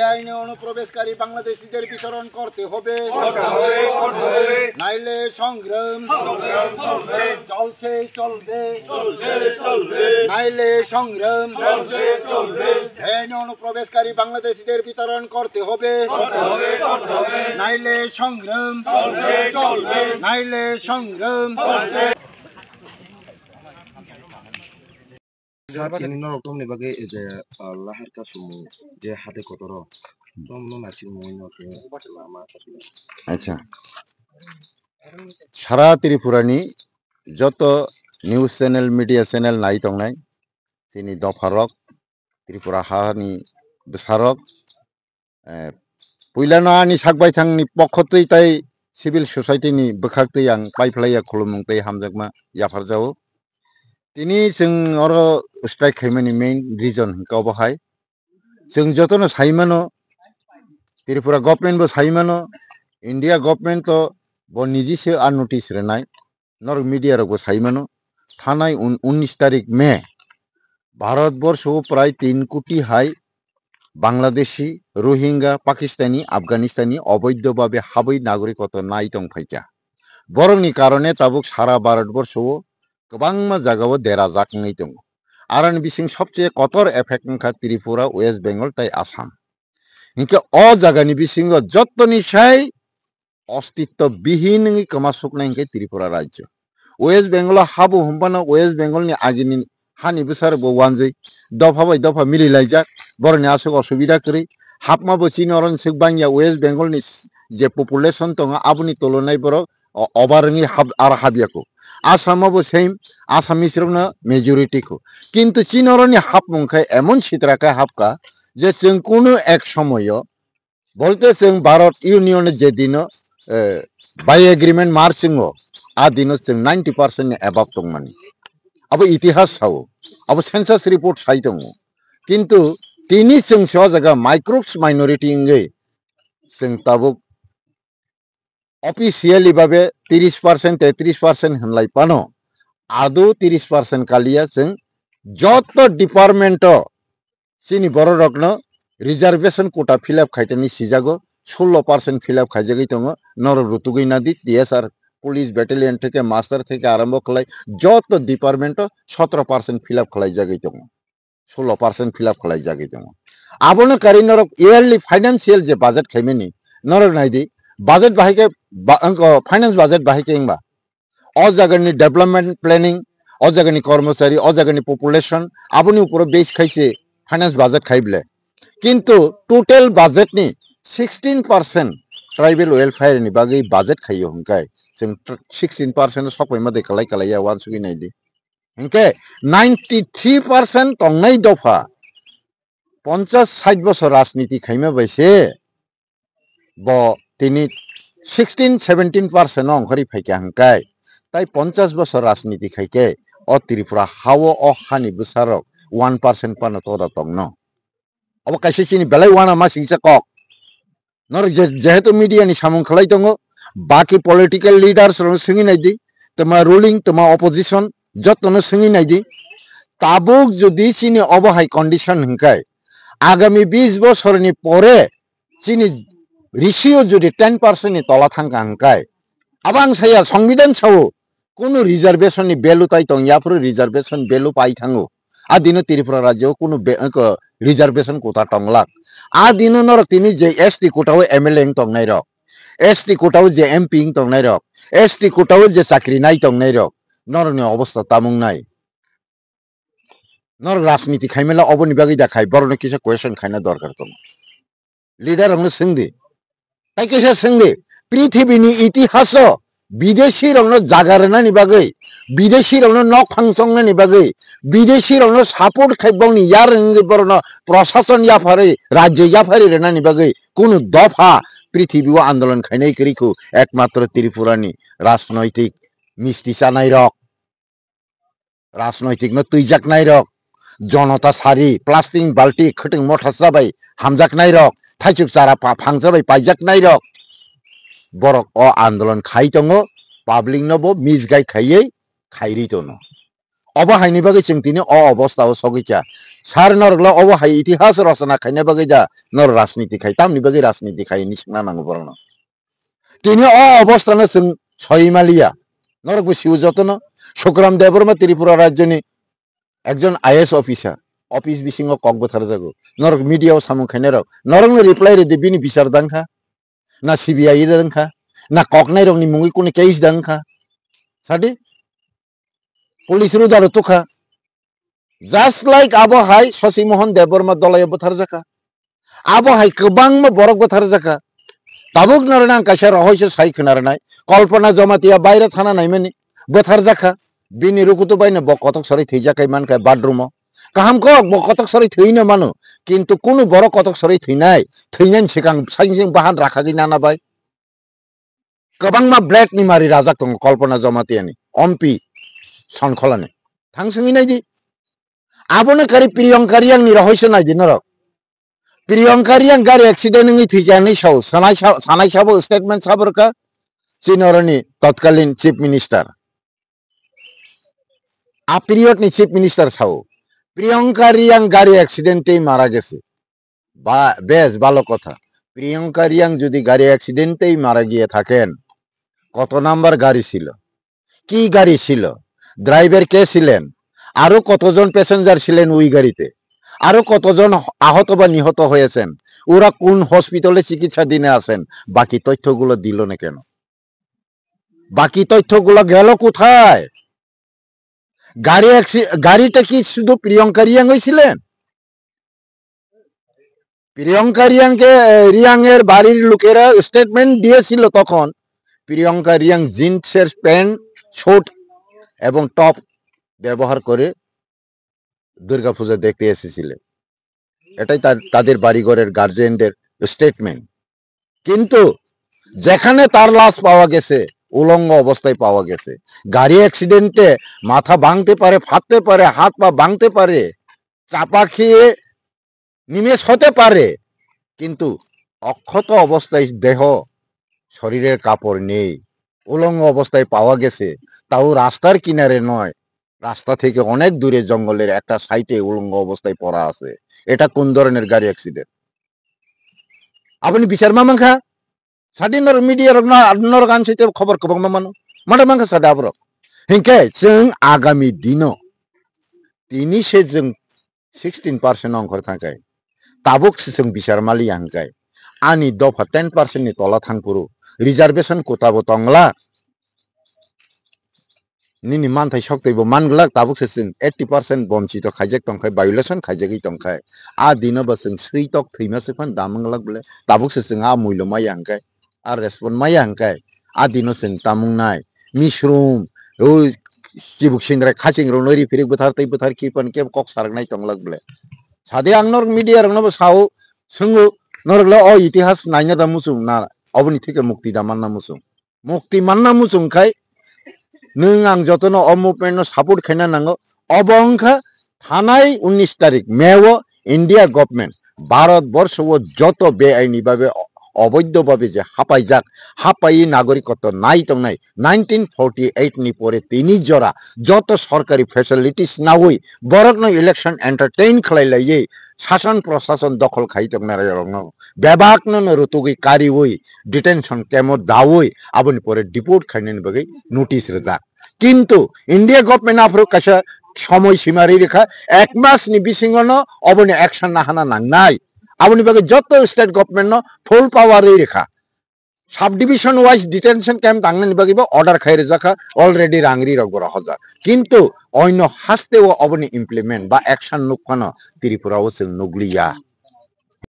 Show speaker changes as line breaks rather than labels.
বেআইনি অনুপ্রবেশকারী বাংলাদেশিদের বিতরণ করতে হবে, নাইলে সংগ্রাম চলছে চলবে, নাইলে সংগ্রাম বেআইনি অনুপ্রবেশকারী বাংলাদেশিদের বিতরণ করতে হবে, নাইলে সংগ্রাম নাইলে সংগ্রাম।
আচ্ছা, সারা ত্রিপুরানি যত নিউজ চ্যানেল মিডিয়া চ্যানেল নাই দंनाय তিনি দফারক ত্রিপুরা हानि বিচারক पुइलानानि सागबायथांनि पक्षतै ताई सिविल सोसाइटिनि बोखागतै आं पाइफ्लाया खुलुमंतै हामजागमा याफारजावो तिनि जों अरो स्ट्राइक खाइमानि मेन रिजन गावबाहाय जों जतनो साइमानो त्रिपुरा गभर्नमेंट बो साइमानो इंडिया गभर्नमेंट तो ब निजिसे आ नोटिस रेनाय नर मीडिया रगो साइमानो थानाय 19 तारिख मे भारतवर्ष प्राय 3 कोटी हाई बांग्लादेशी रोहिंगा पाकिस्तानी आफगानिस्तानी अवैधभावे हाबै नागरिकत्व नाय दंफायजा बरंनि कारणे ताबुक सारा भारतवर्ष गोबां जायगायाव देरा जाखाङै दं आरो बिसिं सबसे कठोर एफेक्ट का त्रिपुरा वेस्ट बेंगल ताई आसाम इनके अ जायगानि बिसिं जतनिसाय अस्तित्व विहीन कमासुकनाय इनके त्रिपुरा राज्य वेस्ट बेंगल हाबो हमबानो वेस्ट बेंगल आगिनि हानि बिसार वानजै दफा बाय दफा मिलिलायजा बरनि आसुक असुबिदा करी हाबमाबो चिनरन सिगबांया वेस्ट बेंगल नि जे पपुलेशन दं आबुनि तुलनाय बर अबारङि हाब आर हाबियाको आसामाबो सेम आसामिसरनो मेजरिटी को किन्तु चिनरनि हाबमुंखाय एमन सिद्राका हाबका जे जों कोनो एक समय बोलते जों भारत यूनियन जे दिन बाय एग्रीमेंट मार्चिंगो आ दिन जों 90% एबाब दंमोन अब इतिहास सावो अब सेंसस रिपोर्ट साइ दङ किन्तु तिनि जों सो जगह माइक्रोब्स माइनरिटी इंगे जों ताबुक ऑफिशियली भावे 30% 33% होनलाय पानो आदो 30% कालिया जों जत डिपार्टमेंट चिनि बर रकनो रिजर्वेशन कोटा फिलअप खाइतनि सिजागो 16% फिलअप खाइजागै दङ नर रुतुगै नादि टीएसआर पुलिस बैटालियन থেকে मास्टर থেকে आरम्भ खालाय जत डिपार्टमेंट 17% फिलअप खालाय जागै दङ 16% फिलअप खालाय जागै दङ आबोनो कारि नरक इयरलि फाइनेंशियल जे बजेट खाइमेनि नरक नायदि बजेट बाहायके फाइनेंस बजेट बाहायके इंबा अ जागानि डेवलपमेंट प्लानिंग अ जागानि कर्मचारी अ जागानि पपुलेशन आबोनि ऊपर बेस खाइसे फाइनेंस बजेट खाइबले किन्तु टोटल बजेट नि 16% ट्राइबल वेलफेयर नि बागै बजेट खाइयो हंकाय जों 16% सबै मदे खालाय खालाय वान सुगि नायदि हंके 93% तंनाय दफा 50-60 बছর राजनीति खाइमा बैसे ब तिनि 16-17% अंखरि फाइके हंकाय ताई 50 बছর राजनीति खाइके अ त्रिपुरा हावो अ हानि बिसारक 1% पानो तोरा तंनो अब कैसे चिनि बेलाय वाना मा सिंसा कक नर जेहेतु मीडिया नि सामुं खालाय दङ बाकी पॉलिटिकल लीडर्स रो सिंगि नायदि तमा रूलिंग तमा अपोजिशन जतनो सिंगि नायदि ताबुक जुदि चिनि अबहाय कंडीशन हंकाय आगामी 20 बছরनि परे चिनि रेशियो जुदि 10% नि तला थांगा हंकाय आबां साया संविधान सावो कोनो रिजर्वेशन नि बेलु ताई दं याफोर रिजर्वेशन बेलु पाइ थाङो आ दिनो त्रिपुरा राज्य कोनो रिजर्वेशन कोटा टंगलाक आ दिनो नर तिनि जे एसटी कोटाव एमएलए तंनाय रक एसटी कोटाव जे एमपी तंनाय रक एसटी कोटाव जे चाकरी नाय तंनाय रक नरनि अवस्था तामुं नाय नर राजनीति खाइमेला अबनि बागै दाखाय बरनो किसे क्वेश्चन खाइना दरकार दं लीडर हमनो सिंदि ताई किसे सिंदि पृथ्वीनि इतिहास विदेशी रंनो जागारनानि बागै विदेशी रंनो नक फांसंनानि बागै विदेशी रंनो सपोर्ट खाइबावनि यार बरनो प्रशासन याफारै राज्य याफारै रेनानि बागै कोनो दफा पृथ्वीआव आंदोलन खाइनाय करिखौ एकमात्र त्रिपुरानि राजनैतिक मिस्ति जानाय रक राजनैतिक न तैजाकनाय रक जनता सारी प्लास्टिक बाल्टी खटों मथास जाबाय हामजाकनाय रक थाइजुक जारा फांजाबाय पाइजाकनाय रक बरक अ आंदोलन खाइ दङ पाब्लिक नबो मिसगाइड खाइयै खाइरि दङ অবহাইনি বাকি जों তিনি অবস্থাও সগিচা সার নরগলা অবহাই ইতিহাস রচনা খাইনে বাকি যা নর রাজনীতি খাই তামনি বাকি রাজনীতি খাই নিসনা নাঙ্গো বরণ তিনি অবস্থানো जों সইমালিয়া নরক শিউ যতন সুখরাম দেববর্মা ত্রিপুরা রাজ্যনি একজন আইএস অফিসার অফিস বিসিং ককবথার যাগো নরক মিডিয়াও সামু খাইনে রক নরকनो রিপ্লাই রে বিনি বিচার দাংখা না সিবিআই দাংখা না ককনাই রকনি মুঙ্গি কোনি কেস দাংখা সাদি पुलिस रुदारो तुखा जस्ट लाइक आबो हाय शशि मोहन देबबर्मा दलाय बोथार जाका आबो हाय गोबां बरक बोथार जाका ताबुक नरना काशा रहस्य साइ खोनारनाय कल्पना जमातिया बायरा थाना नायमानि बोथार जाका बिनि रुकुतु बायनो बकतक सरै थैजाकाय मानका बाथरुम काहाम को बकतक सरै थैनो मानो किन्तु कुनु बर कतक सरै थैनाय थैनायनि सिगां साइजों बाहान राखागै नाना बाय गोबां मा ब्लेक नि मारि राजा दं कल्पना जमातियानि एमपि सनखलाने थांसोङै नायदि आबोनो कारि प्रियंका रियांनि रहस्य नायदि नरक प्रियंका रियां गारि एक्सिडेंट नङै थैजानाय साव सानाय साबो स्टेटमेंट साबरका चिनरनि तत्कालीन चीफ मिनिस्टर आ पिरियड नि चीफ मिनिस्टर साव प्रियंका रियां गारि एक्सिडेंटे मारा गेছে বা বেশ ভালো কথা প্রিয়ঙ্কা রিয়াং যদি গাড়ি অ্যাক্সিডেন্টেই মারা গিয়ে থাকেন কত নাম্বার গাড়ি ছিল কি গাড়ি ছিল ড্রাইভার কে ছিলেন আরো কতজন প্যাসেঞ্জার ছিলেন ওই গাড়িতে আরো কতজন আহত বা নিহত হয়েছেন ওরা কোন হসপিটালে চিকিৎসাধীনে আছেন বাকি তথ্যগুলো দিল না কেন বাকি তথ্যগুলো গেল কোথায় গাড়িটা কি শুধু প্রিয়ঙ্কা রিয়াং হইছিলেন প্রিয়ঙ্কা রিয়াং এর বাড়ির লোকেরা স্টেটমেন্ট দিয়েছিল তখন প্রিয়ঙ্কা রিয়াং জিন্সের প্যান্ট শর্ট এবং টপ ব্যবহার করে দুর্গাপূজা দেখতে এসেছিলেন এটাই তাদের বাড়িঘরের গার্জিয়ানদের স্টেটমেন্ট কিন্তু যেখানে তার লাশ পাওয়া গেছে উলঙ্গ অবস্থায় পাওয়া গেছে গাড়ি অ্যাক্সিডেন্টে মাথা ভাঙতে পারে ফাটতে পারে হাত পা ভাঙতে পারে চাপা খেয়ে নিমেষ হতে পারে কিন্তু অক্ষত অবস্থায় দেহ শরীরের কাপড় নেই উলঙ্গ অবস্থায় পাওয়া গেছে তাও রাস্তার কিনারে নয় রাস্তা থেকে অনেক দূরে জঙ্গলের একটা সাইটে উলঙ্গ অবস্থায় পড়া আছে এটা কোন ধরনের গাড়ি অ্যাক্সিডেন্ট আপনি বিচার মামাখা স্বাধীনর মিডিয়ার নর গান সাইতে খবর কবং মামানো মাথা মাংখা সাদা আবরক हिंखे जों आगामी दिनो तिनि से जों 16% अंकर थांखाय ताबुक जों बिसार मालि हांखाय आनि दफा 10% नि तला थांपुरु रिजार्वेशन कोटाबो तंगला निनि मानथाय सक्तैबो मानगला ताबुक जों 80% बंचित खाइजेक तंखाय भायोलेशन खाइजेकै तंखाय आ दिनबो जों सैतक थैमासे फान दामंगला बले ताबुक जों आ मुल्य माय हांखाय आ रेस्पन्ड माय हांखाय आ दिनो जों तामुंनाय मिश्रुम ओ सिबुक सिंग्रा खाचिं रो नरि फिरिक बोथार तै बोथार किपन के कक सारनाय तंगलाक बले सादे आंनर मीडिया रंगनो साव संगु नरगला अ इतिहास नायना दा मुसुं ना अबनि থেকে मुक्ति दा मानना मुसुं खाय नों आं जतनो अ मुभमेन्ट सापोर्ट खायना नांगो अबंखा थानाय 19 तारिख मेव इंडिया गवर्नमेंट भारत वर्ष ও যত বেআইনি ভাবে অবৈধভাবে যে হাপাই নাগরিকত্ব নাই তো নাই 1948 নি পরে তিনি জরা যত সরকারি ফ্যাসিলিটিস না হই বরকন ইলেকশন এন্টারটেইন খাইলাইয়ে শাসন প্রশাসন দখল খাইতক না রং বেবাকন রতুগি কারি হই ডিটেনশন কেমো দাওই আবনি পরে ডিপোর্ট খাইনেন বগৈ নোটিস রেজা কিন্তু ইন্ডিয়া গভর্নমেন্ট আফ্রো কাশা সময় সীমারি রেখা এক মাস নি বিসিংন অবনি অ্যাকশন না হানা নাই আপনি বাকি যত স্টেট গভর্নমেন্ট ফুল পাওয়ার রেখা sub division wise detention camp তাংনানি বাকিব অর্ডার খাইরে জাখা অলরেডি রাংরি রগরা হজা কিন্তু অন্য হাসতেও অবনি ইমপ্লিমেন্ট বা অ্যাকশন নুকখানো ত্রিপুরাও जों नुगलिया